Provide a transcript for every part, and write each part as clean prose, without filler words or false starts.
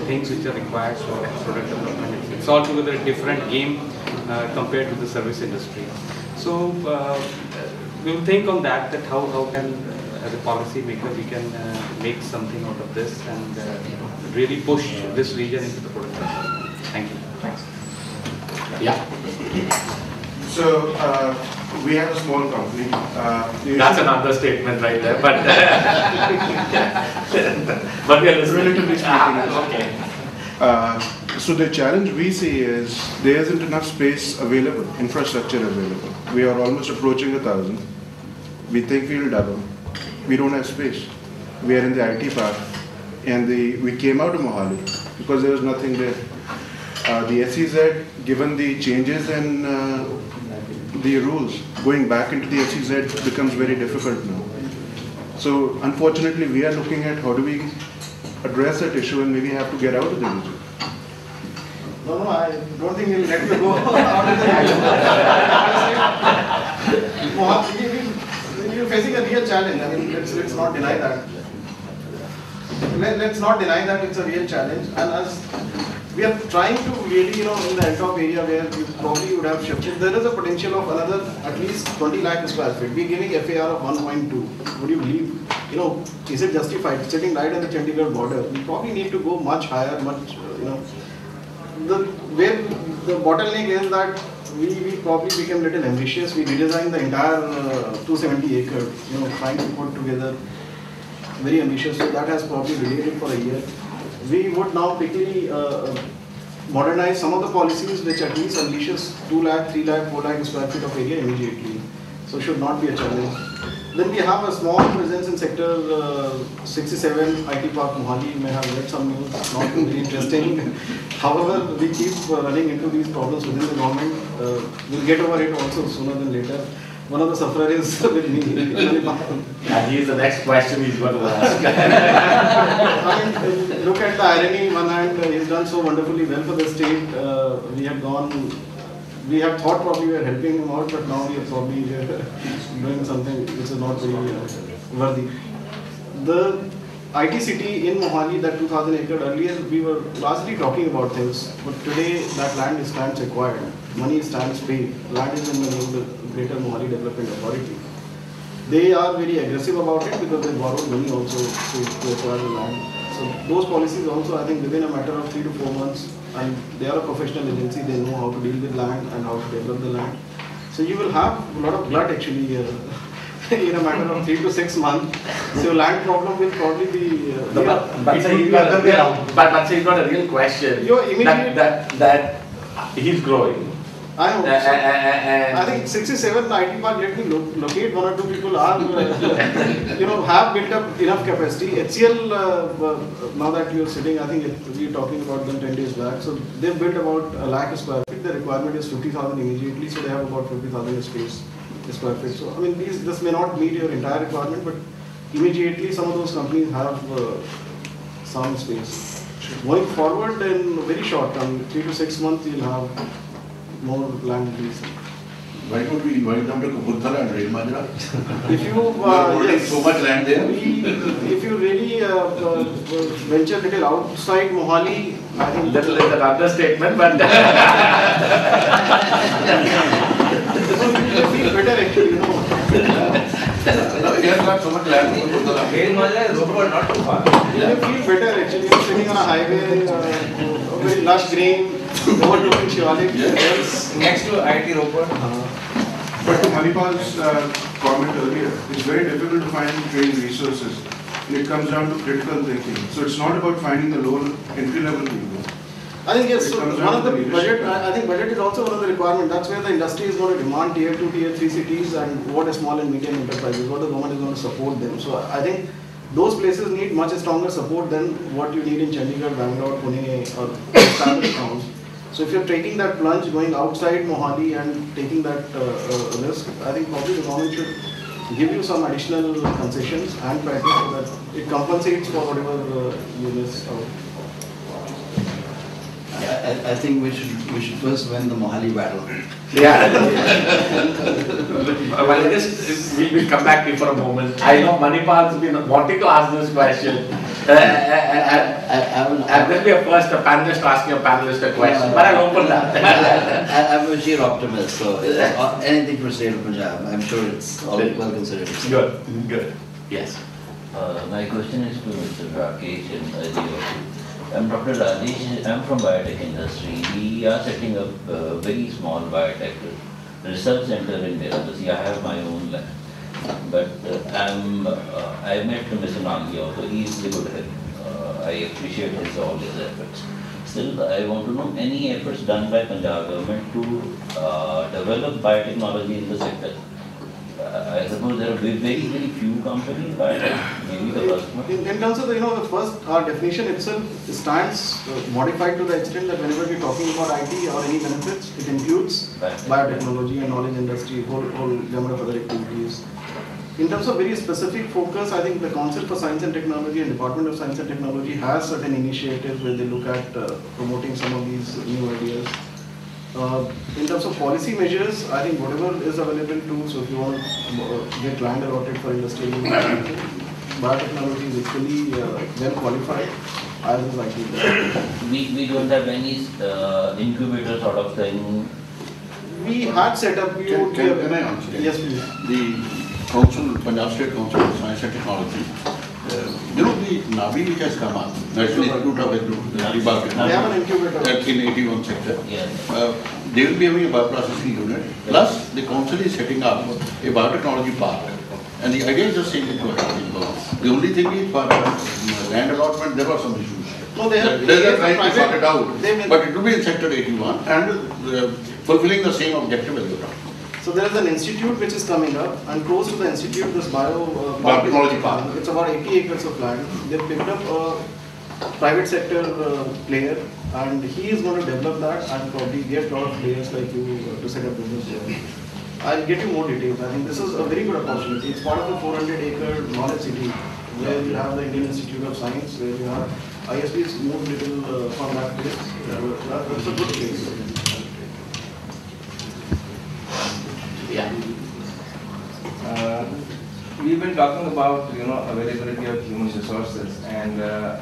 things which are required for product development. It's altogether a different game compared to the service industry. So we will think on that how can as a policy maker we can make something out of this and really push this region into the product development. Thank you. Thanks. Yeah. So we have a small company. That's an understatement right there, but but we are relatively speaking. Okay. So the challenge we see is there isn't enough space available, infrastructure available. We are almost approaching 1,000. We think we'll double. We don't have space. We are in the IT park, and we came out of Mohali because there was nothing there. The SEZ, given the changes in the rules, going back into the SEZ becomes very difficult now. So unfortunately, we are looking at how do we address that issue, and maybe have to get out of the region. No, I don't think we'll let you go out of the region. You're facing a real challenge. I mean, let's not deny that. Let's not deny that it's a real challenge. And as we are trying to really, in the L-top area where you probably would have shifted, there is a potential of another at least 20 lakh square feet. We're giving FAR of 1.2. Would you believe? Is it justified? Sitting right on the Chandigarh border, we probably need to go much higher, much, where the bottleneck is that we probably became a little ambitious. We redesigned the entire 270 acres, trying to put together very ambitious. So that has probably delayed it for a year. We would now quickly modernize some of the policies which at least unleashes 2 lakh, 3 lakh, 4 lakh square feet of area immediately. So should not be a challenge. Then we have a small presence in sector 67, IT Park Mohali. You may have read some news, not very interesting. However, we keep running into these problems within the government. We'll get over it also sooner than later. One of the sufferers is with me. And he is the next question he's going to ask. Look at the irony. One hand, he's done so wonderfully well for the state. We had thought probably we were helping him out, but now we are probably doing something which is not very worthy. The IT city in Mohali, that 2,000 acre, earlier we were largely talking about things, but today that land stands acquired. Money stands paid. Land is in the name of the Greater Mohali Development Authority. They are very aggressive about it because they borrowed money also to acquire the land. So those policies also, I think within a matter of 3 to 4 months, and they are a professional agency, they know how to deal with land and how to develop the land. So you will have a lot of blood actually in a matter of 3 to 6 months. So land problem will probably be... but he's got a real question that he's growing. I hope so. I think 67 IT Park, let me locate 1 or 2 people are, have built up enough capacity. HCL, now that you're sitting, I think we're talking about them 10 days back. So they've built about 1 lakh square feet. The requirement is 50,000 immediately, so they have about 50,000 square feet. So I mean, this may not meet your entire requirement, but immediately some of those companies have some space. Going forward, in very short term, 3 to 6 months, you'll have more land lease. Why don't we invite them to Kapurthala and Rail Majra? If you yes, so much land there. If you really venture a little outside Mohali, I think little is an understatement, but you feel better actually, No, he has got so much land in Kapurthala. Rail Majra is over, not too far. You feel better actually. You're sitting on a highway, very lush green, overlooking Shivalik. Yes. Next to IT Roper. But to Manipal's comment earlier, it's very difficult to find trained resources. And it comes down to critical thinking. So it's not about finding the low entry-level people. I think yes, so one of the budget, I think budget is also one of the requirements. That's where the industry is going to demand tier 2, tier 3 cities and what are small and medium enterprises, what the government is going to support them. So I think those places need much stronger support than what you need in Chandigarh, Bangalore, Pune or established towns. So if you're taking that plunge, going outside Mohali and taking that risk, I think probably the government should give you some additional concessions and package so that it compensates for whatever you miss out. I think we should first win the Mohali battle. yeah. Well, we'll come back to you for a moment. I know Manipal's been wanting to ask this question. And this will be a first a panelist asking a panelist a question, but I'll open that. I'm a sheer optimist, so anything for state of Punjab, I'm sure it's all well considered. Good, good. Yes. My question is to Mr. Rakesh and Ajay. I'm Dr. Rajesh. I'm from biotech industry. We are setting up a very small biotech research center in Mirabasi. I have my own lab. But I met Mr. Nagi also. He is a good help. I appreciate all his efforts. Still, I want to know any efforts done by Punjab government to develop biotechnology in the sector. I suppose there are very few companies, but maybe the first one. In terms of the first definition itself stands modified to the extent that whenever we're talking about IT or any benefits, it includes biotechnology and knowledge industry, whole gamut of other activities. In terms of very specific focus, I think the Council for Science and Technology and Department of Science and Technology has certain initiatives where they look at promoting some of these new ideas. In terms of policy measures, I think whatever is available to, so if you want to get land allotted for industrial biotechnology is equally well qualified as is IT. We don't have any incubator sort of thing. We had set up. Can I answer? Yes, please. The Council, Punjab State Council for Science and Technology, the Navi which has come up, National Institute of Agriculture, They have an incubator. in 81 sector. Yes. They will be having a bioprocessing unit. Plus, the council is setting up a biotechnology park. And the idea is just changing to a The only thing is for land allotment, there were some issues. No, they have. They're trying to sort it out. They But it will be in sector 81 and fulfilling the same objective as well. So there is an institute which is coming up, and close to the institute, this biotechnology park. It's about 80 acres of land. They picked up a private sector player, and he is going to develop that and probably get a lot of players like you to set up business there. I'll get you more details. I think this is a very good opportunity. It's part of the 400-acre knowledge city, where you have the Indian Institute of Science, where you have ISB's moved little from that place. That's a good place. Yeah. We've been talking about availability of human resources, and I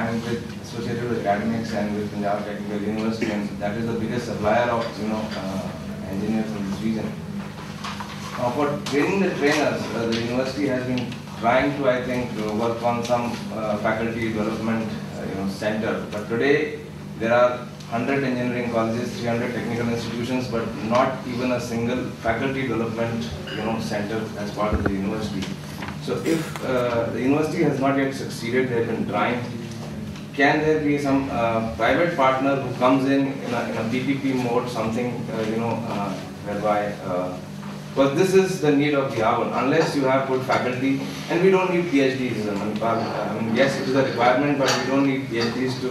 am associated with academics and with Punjab Technical University, and that is the biggest supplier of engineers in this region. For training the trainers, the university has been trying to, I think, work on some faculty development center. But today there are 100 engineering colleges, 300 technical institutions, but not even a single faculty development center as part of the university. So if the university has not yet succeeded, they have been trying. Can there be some private partner who comes in a PPP mode, something whereby because this is the need of the hour. Unless you have good faculty, and we don't need PhDs. I mean, yes, it is a requirement, but we don't need PhDs to.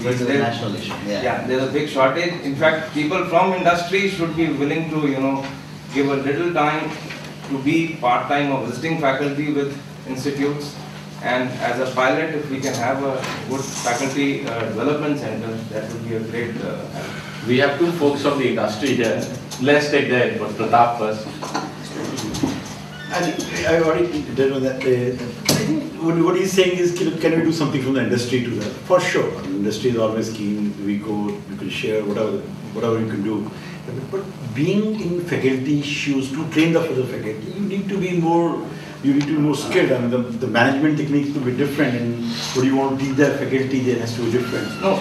It's a national issue. Yeah, there's a big shortage. In fact, people from industry should be willing to, give a little time to be part-time or visiting faculty with institutes. And as a pilot, if we can have a good faculty development center, that would be a great help. We have two folks from the industry here. Let's take their input. Pratap first. I think I already did on that. I think what he's saying is, can we do something from the industry to that? For sure. I mean, industry is always keen. We can share whatever we can do. But being in faculty shoes, to train the further faculty, you need to be more skilled. I mean, the management techniques will be different, and what you want to teach the faculty then has to be different. No,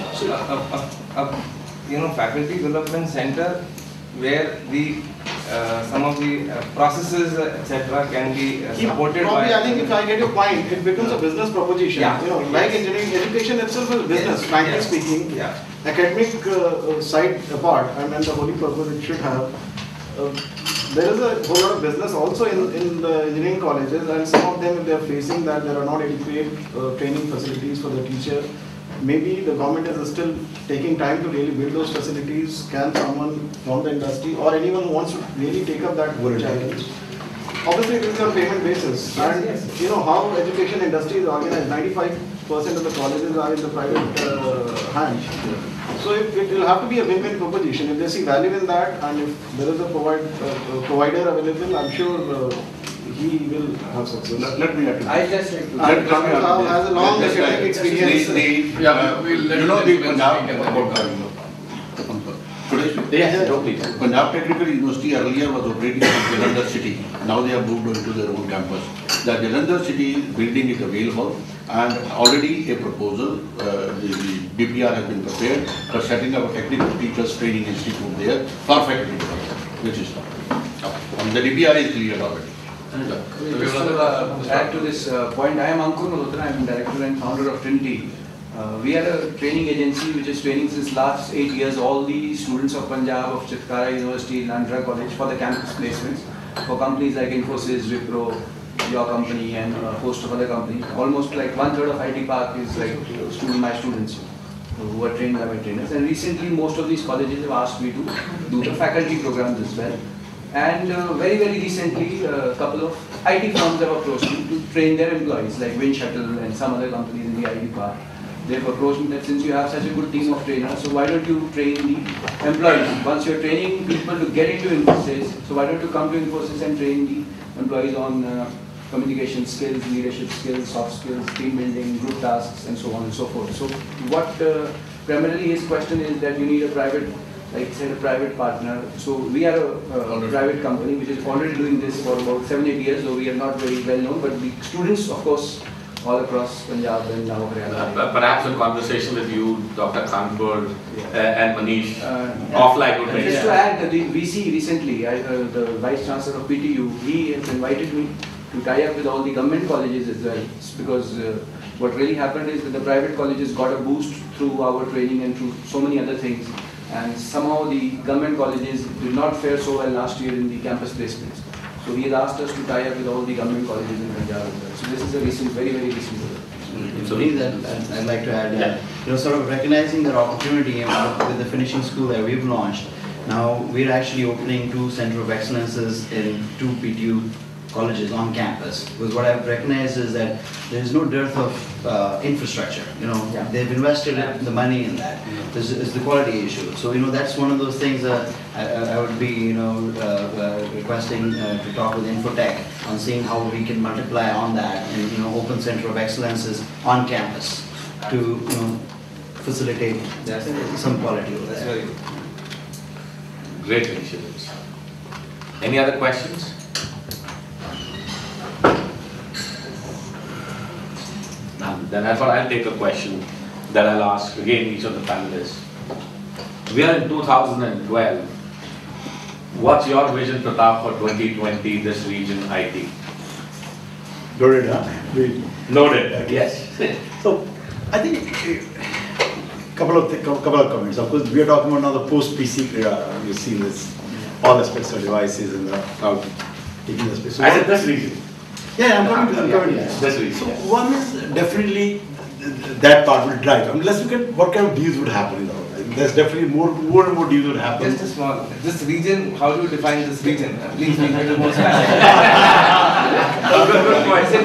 faculty development center where the some of the processes etc. can be supported Probably, by. I think if I get your point, it becomes a business proposition. Yeah. Like engineering, education itself is business. Frankly speaking, academic side apart, and the holy purpose it should have. There is a whole lot of business also in the engineering colleges, and some of them, if they are facing that there are not adequate training facilities for the teacher, maybe the government is still taking time to really build those facilities. Can someone from the industry or anyone who wants to really take up that challenge? Obviously, it is on payment basis, and you know how education industry is organized. 95% of the colleges are in the private hands. So it will have to be a win-win proposition. If they see value in that, and if there is a provider available, I'm sure he will have success. Let me add to I this. just like to. Has a long academic experience. The Punjab, Yes, totally. Punjab Technical University earlier was operating in Jalandhar city. Now they have moved on to their own campus. The Jalandhar city building is available and already a proposal, the DPR has been prepared for setting up a technical teachers training institute there for faculty development, which is and the DPR is clear already. Just to add to this point, I am Ankur Malhotra, I am director and founder of Trinity. We are a training agency which is training since last 8 years all the students of Punjab, of Chitkara University, Landra College for the campus placements for companies like Infosys, Wipro, your company and a host of other companies. Almost like 1/3 of IT Park is like my students who are trained by my trainers. And recently most of these colleges have asked me to do the faculty programs as well. And very recently a couple of IT firms have approached me to train their employees like Wind Shuttle and some other companies in the IT Park. They've approached me that since you have such a good team of trainers, so why don't you train the employees? Once you're training people to get into Infosys, so why don't you come to Infosys and train the employees on communication skills, leadership skills, soft skills, team building, group tasks, and so on and so forth. So what primarily his question is that you need a private, like I said, a private partner. So we are a private company which is already doing this for about 7-8 years, though we are not very well known, but the students, of course, all across Punjab and now Haryana. Perhaps a conversation with you, Dr. Kanpur and Manish, offline would make Just to add, the VC recently, the Vice Chancellor of PTU, he has invited me to tie up with all the government colleges as well, because what really happened is that the private colleges got a boost through our training and through so many other things, and somehow the government colleges did not fare so well last year in the campus placements. So he has asked us to tie up with all the government colleges in Punjab as well. So this is a recent, very recent development. So I'd like to add, sort of recognizing their opportunity with the finishing school that we've launched. Now we're actually opening 2 Center of Excellences in 2 PTU colleges on campus. Because what I've recognized is that there is no dearth of infrastructure. They've invested the money in that. This is the quality issue. So that's one of those things that I would be requesting to talk with Infotech on seeing how we can multiply on that and open Center of Excellences on campus to facilitate some quality over there. That's very good. Great initiatives. Any other questions? Then I thought I'll take a question that I'll ask again each of the panelists. We are in 2012. What's your vision, Pratap, for 2020, this region IT? Loaded, huh? Loaded, yes. So, I think couple of comments. Of course, we are talking about now the post-PC era. You've seen this, all aspects of devices and the cloud taking the space. So I said this region. Yeah, I'm coming to This region. So one is definitely that part will drive. I mean, let's look at what kind of deals would happen in the world. There's definitely more and more deals would happen. Just a small, this region, how do you define this region? Please make it more specific.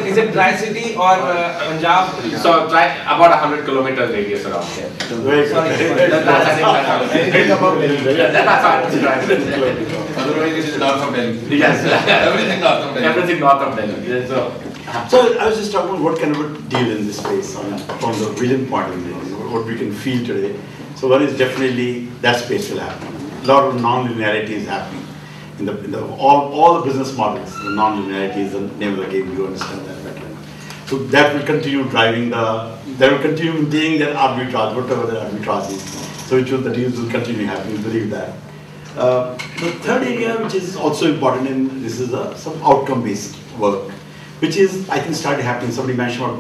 Is it Tri-City or Punjab? So try about 100 kilometers radius around here. Very Sorry, Anything above That's how it's Tri-City. Otherwise it is north of Delhi. Yes. Everything north of Delhi. Everything north of Delhi. So I was just talking about what kind of a deal in this space from the vision point of view, what we can feel today. So one is definitely that space will happen. A lot of non-linearity is happening in all the business models. The non-linearity is the name of the game. You understand that better. So that will continue driving that will continue being that arbitrage, whatever the arbitrage is. So the deals will continue happening. Believe that. The third area, which is also important, and this is some outcome-based work, which is, I think, started happening. Somebody mentioned about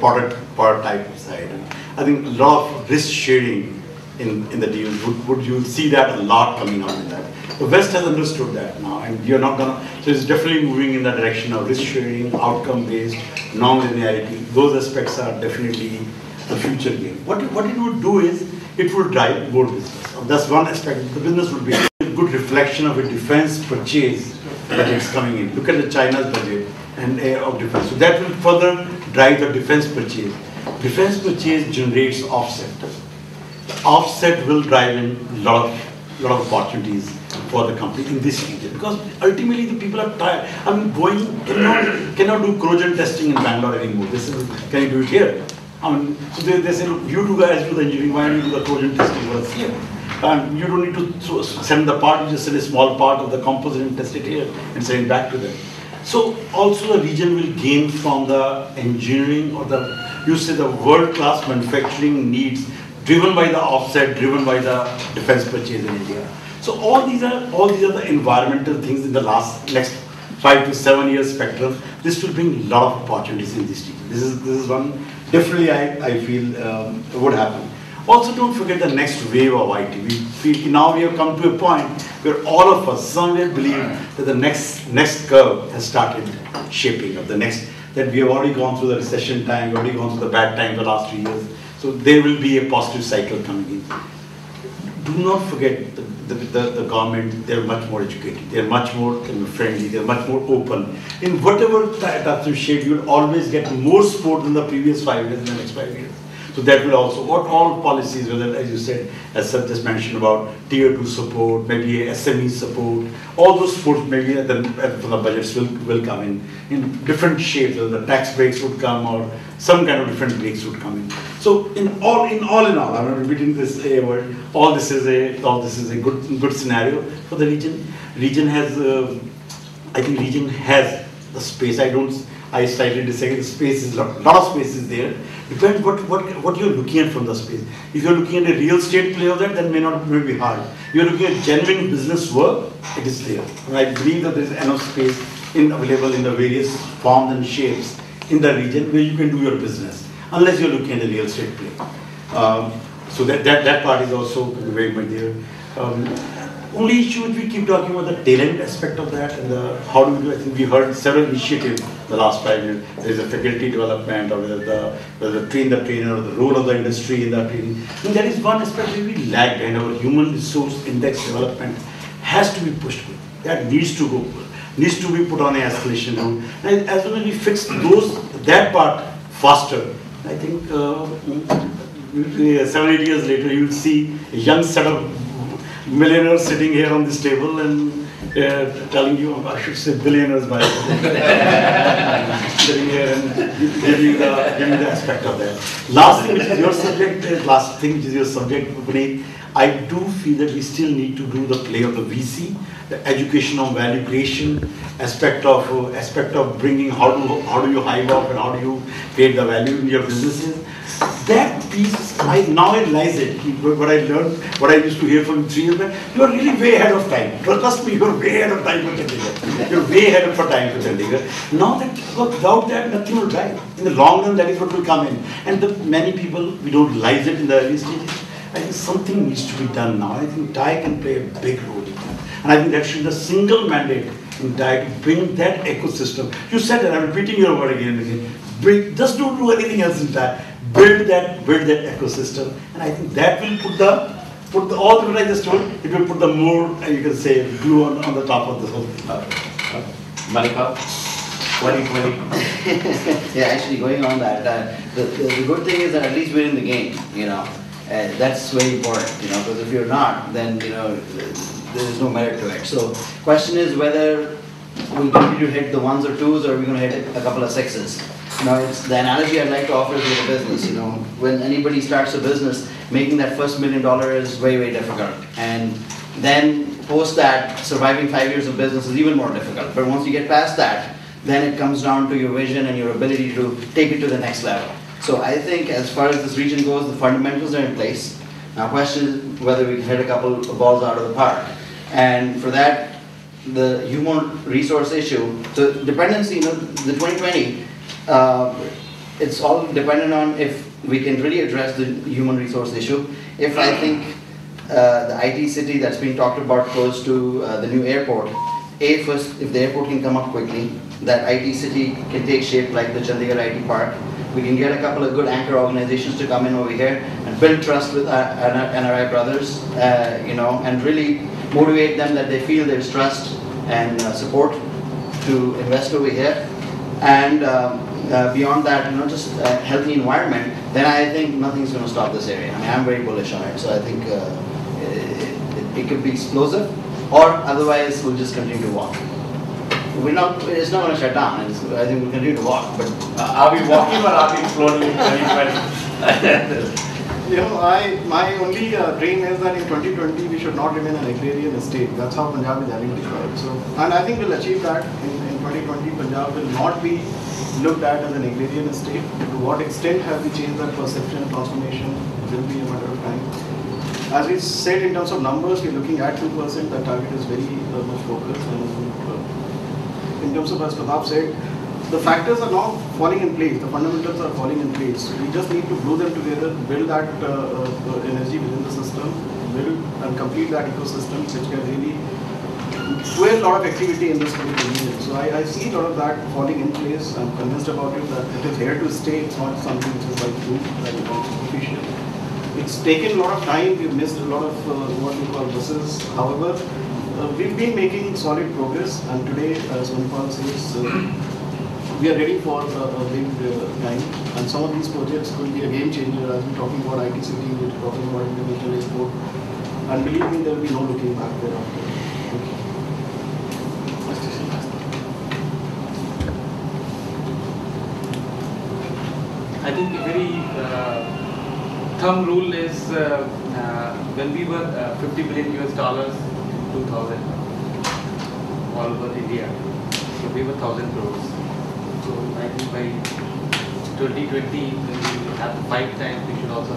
product type side. I think a lot of risk sharing in the deals, would you see that a lot coming out in that. The West has understood that now, and you're not gonna, so it's definitely moving in the direction of risk sharing, outcome-based, non-linearity. Those aspects are definitely the future game. What it would do is, it will drive more business. That's one aspect. The business would be a good reflection of a defense purchase that is coming in. Look at the China's budget and of defense. So that will further drive the defense purchase. Defense purchase generates offset. Offset will drive in a lot of lot of opportunities for the company in this region, because ultimately the people are tired. I mean, cannot do corrosion testing in Bangalore anymore. Can you do it here? I mean, so they say, look, you two guys do the engineering, why don't you do the corrosion testing for us here? And you don't need to send the part, you just send a small part of the composite and test it here and send it back to them. So also the region will gain from the engineering or the world-class manufacturing needs driven by the offset, driven by the defense purchase in India. So all these are the environmental things in the next 5 to 7 years spectrum. This will bring a lot of opportunities in this region. This is one definitely I feel would happen. Also, don't forget the next wave of IT. We feel now we have come to a point where all of us somewhere believe that the next curve has started shaping up. That we have already gone through the recession time, we've already gone through the bad time the last 3 years. So there will be a positive cycle coming in. Do not forget the government, they're much more educated, they're much more friendly, they're much more open. In whatever type of shape, you'll always get more support than the previous 5 years, in the next 5 years. So that will also, what all policies, whether, as you said, as Sir just mentioned about tier 2 support, maybe SME support, all those supports maybe from the budgets will come in different shapes, whether the tax breaks would come or some kind of different breaks would come in. So in all, I'm repeating this word, all this is a good scenario for the region. I think region has the space. I slightly disagree. The space is lot of space is there. Depends what you're looking at from the space. If you're looking at a real estate play of that, then may be hard. You're looking at genuine business work, it is there. And I believe that there is enough space available in the various forms and shapes in the region where you can do your business, unless you're looking at a real estate play. So that part is also very much there. Only issue which we keep talking about the talent aspect of that and how do we do. I think we heard several initiatives the last 5 years. There is a faculty development, or whether train the trainer, or the role of the industry in the training. I think that is one aspect where we lag, and our human resource index development has to be pushed. That needs to be put on an escalation route. And as soon as we fix that part faster, I think 7-8 years later you will see a young set of millionaires sitting here on this table and telling you, I should say billionaires by sitting here and giving you the aspect of that. Last thing which is your subject, Puneet, I do feel that we still need to do the play of the VC, the education on value creation, aspect of bringing how do you hive off and how do you create the value in your businesses. That piece, now I realize it. What I learned, what I used to hear from 3 years back, you are really way ahead of time. Trust me, you are way ahead of time for Chandigarh. You are way ahead of time for Chandigarh. Now that, without that, nothing will drive. In the long run, that is what will come in. And many people, we don't realize it in the early stages. I think something needs to be done now. I think TIE can play a big role in that. And I think that should be the single mandate in TIE to bring that ecosystem. You said that, I'm repeating your word again and again. Just don't do anything else in TIE. Build that ecosystem, and I think that will put all the what I just told. It will put the more, you can say, glue on the top of this whole thing. Malika, 2020. Yeah, actually, going on that, the good thing is that at least we're in the game. That's very important. Because if you're not, then there is no merit to it. So, question is whether we'll continue to hit the 1s or 2s, or we're going to hit a couple of 6s. It's the analogy I'd like to offer is with a business. When anybody starts a business, making that first $1 million is very, very difficult. And then post that, surviving 5 years of business is even more difficult. But once you get past that, then it comes down to your vision and your ability to take it to the next level. So I think as far as this region goes, the fundamentals are in place. Now, question is whether we can hit a couple of balls out of the park. And for that, the human resource issue, so dependency, the 2020, it's all dependent on if we can really address the human resource issue. If I think the IT city that's being talked about close to the new airport, first, if the airport can come up quickly, that IT city can take shape like the Chandigarh IT Park. We can get a couple of good anchor organizations to come in over here and build trust with our NRI brothers, and really motivate them that they feel there's trust and support to invest over here. And beyond that, just a healthy environment, then I think nothing's going to stop this area. I mean, I'm very bullish on it. So I think it could be explosive, or otherwise we'll just continue to walk. It's not going to shut down. I think we'll continue to walk. But Are we walking or are we exploding in 2020? My only dream is that in 2020 we should not remain an agrarian state. That's how Punjab is identified. So, and I think we'll achieve that in 2020. Punjab will not be looked at as an agrarian state. To what extent have we changed that perception, transformation will be a matter of time. As we said, in terms of numbers, we're looking at 2%. The target is very much focused. And in terms of, as Pratap said, the factors are now falling in place. The fundamentals are falling in place. We just need to glue them together, build that energy within the system, build and complete that ecosystem, which can really fuel a lot of activity in this particular region. So I see a lot of that falling in place. I'm convinced about it that it is here to stay. It's not something which is like blue, that is not superficial. It's taken a lot of time. We've missed a lot of what we call buses. However, we've been making solid progress, and today, as Manipal says, we are ready for a big time, and some of these projects could be a game changer. As we're talking about IT city, we're talking about international export, and believe me, there will be no looking back thereafter. I think a very thumb rule is when we were 50 billion US dollars in 2000 all over India, so we were 1,000 crores. So I think by 2020, when we have 5 times, we should also